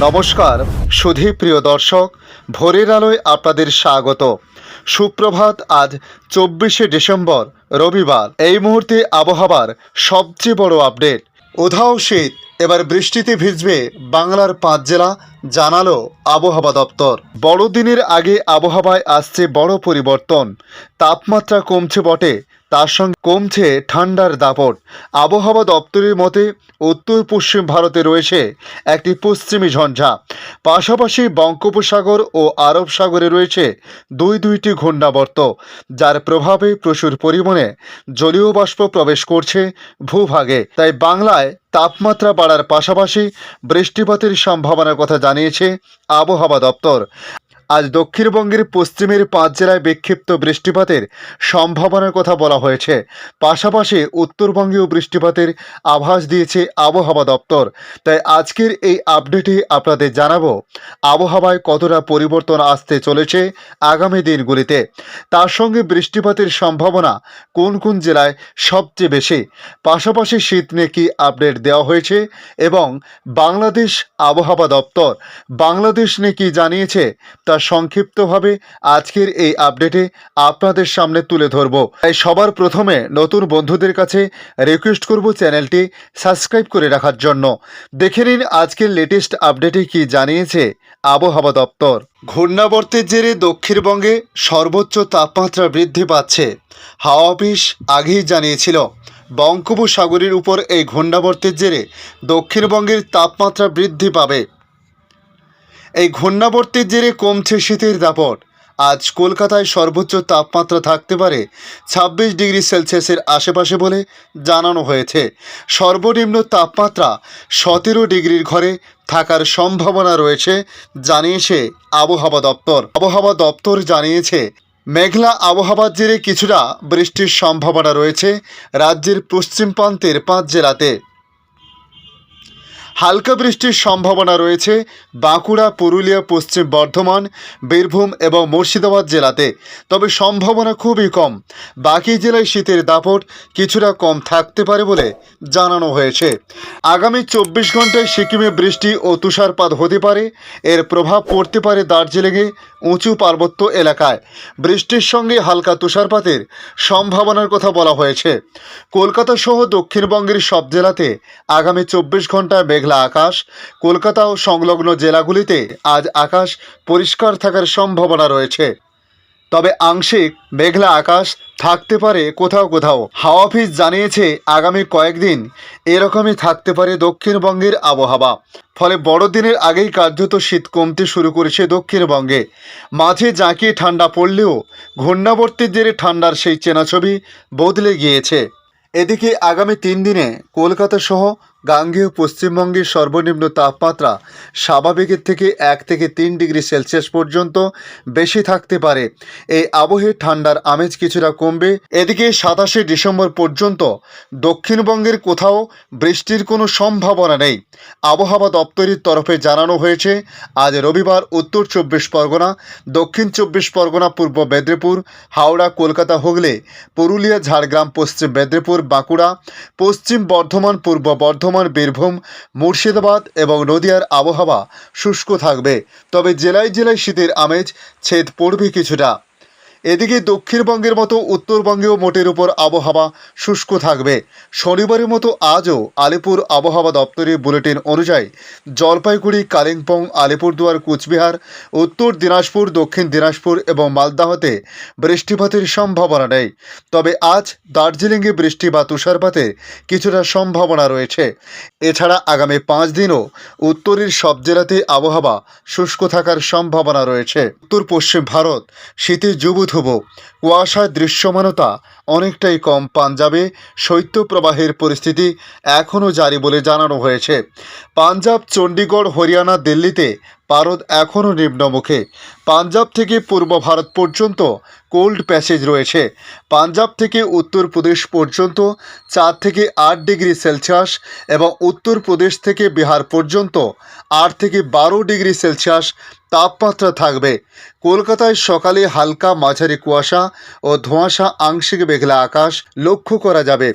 নমস্কার সুধী প্রিয় দর্শক, ভোরের আলোয় আপনাদের স্বাগত। সুপ্রভাত। আজ 24শে ডিসেম্বর রবিবার। এই মুহূর্তে আবহাওয়ার সবচেয়ে বড় আপডেট। উধাও শীত, এবার বৃষ্টিতে ভিজবে বাংলার 5 জেলা, জানালো আবহাওয়া দপ্তর। বড়দিনের আগে আবহাওয়ায় আসছে বড় পরিবর্তন। তাপমাত্রা কমছে বটে, তার সঙ্গে কমছে ঠান্ডার দাপট। আবহাওয়া দপ্তরের মতে উত্তর পশ্চিম ভারতে রয়েছে একটি পশ্চিমী ঝঞ্ঝা, পাশাপাশি বঙ্গোপসাগর ও আরব সাগরে রয়েছে দুইটি ঘূর্ণাবর্ত, যার প্রভাবে প্রচুর পরিমাণে জলীয় বাষ্প প্রবেশ করছে ভূভাগে। তাই বাংলায় তাপমাত্রা বাড়ার পাশাপাশি বৃষ্টিপাতের সম্ভাবনার কথা জানিয়েছে আবহাওয়া দপ্তর। আজ দক্ষিণবঙ্গের পশ্চিমের 5 জেলায় বিক্ষিপ্ত বৃষ্টিপাতের সম্ভাবনার কথা বলা হয়েছে। পাশাপাশি উত্তরবঙ্গেও বৃষ্টিপাতের আভাস দিয়েছে আবহাওয়া দপ্তর। তাই আজকের এই আপডেটে আপনাদের জানাবো আবহাওয়ায় কতটা পরিবর্তন আসতে চলেছে আগামী দিনগুলিতে, তার সঙ্গে বৃষ্টিপাতের সম্ভাবনা কোন কোন জেলায় সবচেয়ে বেশি, পাশাপাশি শীত নিয়ে কী আপডেট দেওয়া হয়েছে এবং বাংলাদেশ আবহাওয়া দপ্তর বাংলাদেশ নিয়ে কী জানিয়েছে তা সংক্ষিপ্তভাবে আজকের এই আপডেটে আপনাদের সামনে তুলে ধরব। তাই সবার প্রথমে নতুন বন্ধুদের কাছে রিকোয়েস্ট করব চ্যানেলটি সাবস্ক্রাইব করে রাখার জন্য। দেখে নিন আজকের লেটেস্ট আপডেটে কি জানিয়েছে আবহাওয়া দপ্তর। ঘূর্ণাবর্তের জেরে দক্ষিণবঙ্গে সর্বোচ্চ তাপমাত্রা বৃদ্ধি পাচ্ছে। হাওয়া অফিস আগেই জানিয়েছিল বঙ্গোপসাগরের উপর এই ঘূর্ণাবর্তের জেরে দক্ষিণবঙ্গের তাপমাত্রা বৃদ্ধি পাবে। এই ঘূর্ণাবর্তের জেরে কমছে শীতের দাপট। আজ কলকাতায় সর্বোচ্চ তাপমাত্রা থাকতে পারে 26 ডিগ্রি সেলসিয়াসের আশেপাশে বলে জানানো হয়েছে। সর্বনিম্ন তাপমাত্রা 17 ডিগ্রির ঘরে থাকার সম্ভাবনা রয়েছে জানিয়েছে আবহাওয়া দপ্তর। আবহাওয়া দপ্তর জানিয়েছে মেঘলা আবহাওয়ার জেরে কিছুটা বৃষ্টির সম্ভাবনা রয়েছে রাজ্যের পশ্চিম প্রান্তের 5 জেলাতে। হালকা বৃষ্টির সম্ভাবনা রয়েছে বাঁকুড়া, পুরুলিয়া, পশ্চিম বর্ধমান, বীরভূম এবং মুর্শিদাবাদ জেলাতে, তবে সম্ভাবনা খুবই কম। বাকি জেলায় শীতের দাপট কিছুটা কম থাকতে পারে বলে জানানো হয়েছে। আগামী 24 ঘন্টায় সিকিমে বৃষ্টি ও তুষারপাত হতে পারে। এর প্রভাব পড়তে পারে দার্জিলিংয়ে উঁচু পার্বত্য এলাকায়। বৃষ্টির সঙ্গে হালকা তুষারপাতের সম্ভাবনার কথা বলা হয়েছে। কলকাতা সহ দক্ষিণবঙ্গের সব জেলাতে আগামী 24 ঘন্টায় মেঘলা আকাশ। কলকাতা ও সংলগ্ন জেলাগুলিতে আজ আকাশ পরিষ্কার থাকার সম্ভাবনা রয়েছে, তবে আংশিক মেঘলা আকাশ থাকতে পারে কোথাও কোথাও। হাওয়া অফিস জানিয়েছে আগামী কয়েকদিন এরকমই থাকতে পারে দক্ষিণবঙ্গের আবহাওয়া। ফলে বড়দিনের আগেই কার্যত শীত কমতে শুরু করেছে দক্ষিণবঙ্গে। মাঝে জাঁকিয়ে ঠান্ডা পড়লেও ঘূর্ণাবর্তের জেরে ঠান্ডার সেই চেনা ছবি বদলে গিয়েছে। এদিকে আগামী 3 দিনে কলকাতা সহ গাঙ্গেয় পশ্চিমবঙ্গের সর্বনিম্ন তাপমাত্রা স্বাভাবিকের থেকে 1 থেকে 3 ডিগ্রি সেলসিয়াস পর্যন্ত বেশি থাকতে পারে। এই আবহে ঠান্ডার আমেজ কিছুটা কমবে। এদিকে 27শে ডিসেম্বর পর্যন্ত দক্ষিণবঙ্গের কোথাও বৃষ্টির কোনো সম্ভাবনা নেই। আবহাওয়া দপ্তরের তরফে জানানো হয়েছে আজ রবিবার উত্তর 24 পরগনা, দক্ষিণ 24 পরগনা, পূর্ব মেদিনীপুর, হাওড়া, কলকাতা, হুগলি, পুরুলিয়া, ঝাড়গ্রাম, পশ্চিম মেদিনীপুর, বাঁকুড়া, পশ্চিম বর্ধমান, পূর্ব বর্ধমান, বীরভূম, মুর্শিদাবাদ এবং নদিয়ার আবহাওয়া শুষ্ক থাকবে, তবে জেলায় জেলায় শীতের আমেজ ছেদ পড়বে কিছুটা। এদিকে দক্ষিণবঙ্গের মতো উত্তরবঙ্গেও মোটের উপর আবহাওয়া শুষ্ক থাকবে। শনিবারের মতো আজও আলিপুর আবহাওয়া দপ্তরের বুলেটিন অনুযায়ী জলপাইগুড়ি, কালিম্পং, আলিপুরদুয়ার, কুচবিহার, উত্তর দিনাজপুর, দক্ষিণ দিনাজপুর এবং মালদাহতে বৃষ্টিপাতের সম্ভাবনা নেই, তবে আজ দার্জিলিংয়ে বৃষ্টি বা তুষারপাতের কিছুটা সম্ভাবনা রয়েছে। এছাড়া আগামী 5 দিনও উত্তরের সব জেলাতে আবহাওয়া শুষ্ক থাকার সম্ভাবনা রয়েছে। উত্তর পশ্চিম ভারত শীতে জুবুথুবু, কুয়াশার দৃশ্যমানতা অনেকটাই কম। পাঞ্জাবে শৈত্যপ্রবাহের পরিস্থিতি এখনও জারি বলে জানানো হয়েছে। পাঞ্জাব, চণ্ডীগড়, হরিয়ানা, দিল্লিতে পারদ এখনও নিম্নমুখে। পাঞ্জাব থেকে পূর্ব ভারত পর্যন্ত কোল্ড প্যাসেজ রয়েছে। পাঞ্জাব থেকে উত্তরপ্রদেশ পর্যন্ত 4 থেকে 8 ডিগ্রি সেলসিয়াস এবং উত্তরপ্রদেশ থেকে বিহার পর্যন্ত 8 থেকে 12 ডিগ্রি সেলসিয়াস তাপমাত্রা থাকবে। কলকাতায় সকালে হালকা মাঝারি কুয়াশা ও ধোঁয়াশা, আংশিক মেঘলা আকাশ লক্ষ্য করা যাবে।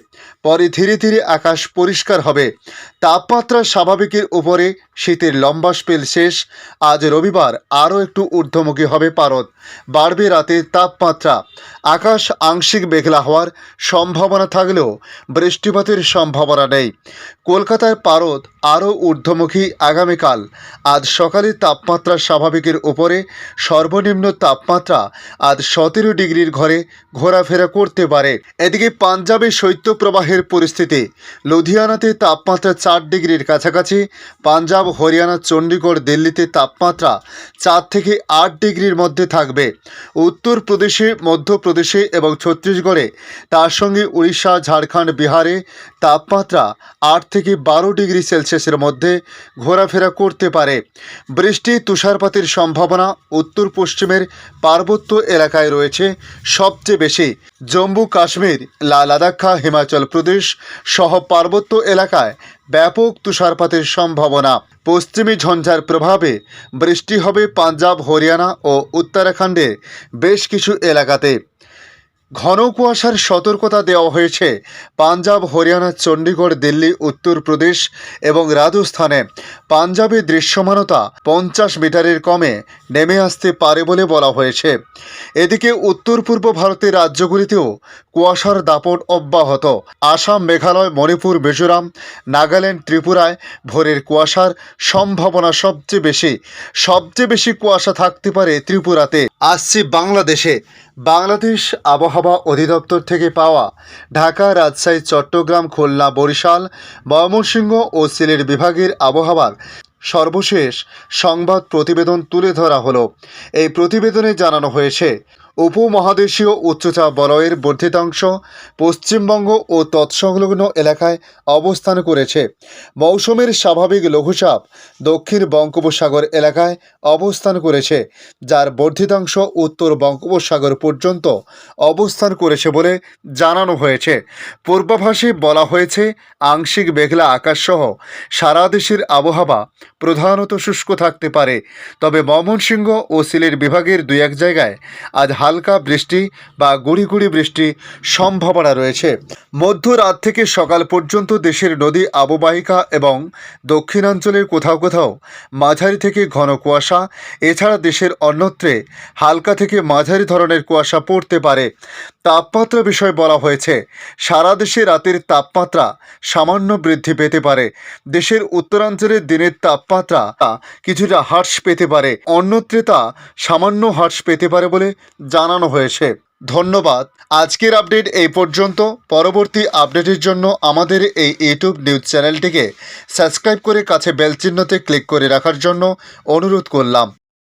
পরে ধীরে ধীরে আকাশ পরিষ্কার হবে। তাপমাত্রা স্বাভাবিকের উপরে, শীতের লম্বা স্পেল শেষ। আজ রবিবার আরও একটু ঊর্ধ্বমুখী হবে পারদ। বাড়বে রাতের তাপমাত্রা। আকাশ আংশিক মেঘলা হওয়ার সম্ভাবনা থাকলেও বৃষ্টিপাতের সম্ভাবনা নেই। কলকাতার পারদ আরও ঊর্ধ্বমুখী আগামীকাল। আজ সকালে তাপমাত্রা স্বাভাবিকের উপরে, সর্বনিম্ন তাপমাত্রা আজ 17 ডিগ্রির ঘরে ঘোরাফেরা করতে পারে। এদিকে পাঞ্জাবে শৈত্যপ্রবাহের পরিস্থিতি। লুধিয়ানাতে তাপমাত্রা 4 ডিগ্রির কাছাকাছি। পাঞ্জাব, হরিয়ানা, চণ্ডীগড়, দিল্লিতে তাপমাত্রা 4 থেকে 8 ডিগ্রির মধ্যে থাকবে। উত্তরপ্রদেশে, মধ্যপ্রদেশে এবং ছত্তিশগড়ে, তার সঙ্গে উড়িষ্যা, ঝাড়খণ্ড, বিহারে তাপমাত্রা 8 থেকে 12 ডিগ্রি সেলসিয়াসের মধ্যে ঘোরাফেরা করতে পারে। বৃষ্টি, তুষারপাতের সম্ভাবনা উত্তর পশ্চিমের পার্বত্য এলাকায় রয়েছে সবচেয়ে বেশি। জম্মু কাশ্মীর, লাদাখ, হিমাচল প্রদেশ সহ পার্বত্য এলাকায় ব্যাপক তুষারপাতের সম্ভাবনা। পশ্চিমী ঝঞ্ঝার প্রভাবে বৃষ্টি হবে পাঞ্জাব, হরিয়ানা ও উত্তরাখণ্ডের বেশ কিছু এলাকাতে। ঘন কুয়াশার সতর্কতা দেওয়া হয়েছে পাঞ্জাব, হরিয়ানা, চণ্ডীগড়, দিল্লি, উত্তরপ্রদেশ এবং রাজস্থানে। পাঞ্জাবে দৃশ্যমানতা 50 মিটারের কমে নেমে আসতে পারে বলে বলা হয়েছে। এদিকে উত্তর পূর্ব ভারতের রাজ্যগুলিতেও কুয়াশার দাপট অব্যাহত। আসাম, মেঘালয়, মণিপুর, মিজোরাম, নাগাল্যান্ড, ত্রিপুরায় ভোরের কুয়াশার সম্ভাবনা সবচেয়ে বেশি কুয়াশা থাকতে পারে ত্রিপুরাতে। আসছে বাংলাদেশে। বাংলাদেশ আবহাওয়া অধিদপ্তর থেকে পাওয়া ঢাকা, রাজশাহী, চট্টগ্রাম, খুলনা, বরিশাল, ময়মনসিংহ ও সিলেট বিভাগের আবহাওয়ার সর্বশেষ সংবাদ প্রতিবেদন তুলে ধরা হলো। এই প্রতিবেদনে জানানো হয়েছে, উপমহাদেশীয় উচ্চচাপ বলয়ের বর্ধিতাংশ পশ্চিমবঙ্গ ও তৎসংলগ্ন এলাকায় অবস্থান করেছে। মৌসুমের স্বাভাবিক লঘুচাপ দক্ষিণ বঙ্গোপসাগর এলাকায় অবস্থান করেছে, যার বর্ধিতাংশ উত্তর বঙ্গোপসাগর পর্যন্ত অবস্থান করেছে বলে জানানো হয়েছে। পূর্বাভাসে বলা হয়েছে, আংশিক মেঘলা আকাশসহ সারা দেশের আবহাওয়া প্রধানত শুষ্ক থাকতে পারে। তবে ময়মনসিংহ ও সিলেট বিভাগের 2-1 জায়গায় আজ হালকা বৃষ্টি বা গুঁড়ি গুঁড়ি বৃষ্টির সম্ভাবনা রয়েছে। মধ্যরাত থেকে সকাল পর্যন্ত দেশের নদী অববাহিকা এবং দক্ষিণাঞ্চলের কোথাও কোথাও মাঝারি থেকে ঘন কুয়াশা, এছাড়া দেশের অন্যত্রে হালকা থেকে মাঝারি ধরনের কুয়াশা পড়তে পারে। তাপমাত্রা বিষয়ে বলা হয়েছে, সারা দেশে রাতের তাপমাত্রা সামান্য বৃদ্ধি পেতে পারে। দেশের উত্তরাঞ্চলের দিনের তাপমাত্রা কিছুটা হ্রাস পেতে পারে, অন্যত্রে তা সামান্য হ্রাস পেতে পারে বলে জানানো হয়েছে। ধন্যবাদ। আজকের আপডেট এই পর্যন্ত। পরবর্তী আপডেটের জন্য আমাদের এই ইউটিউব নিউজ চ্যানেলটিকে সাবস্ক্রাইব করে কাছে বেল চিহ্নতে ক্লিক করে রাখার জন্য অনুরোধ করলাম।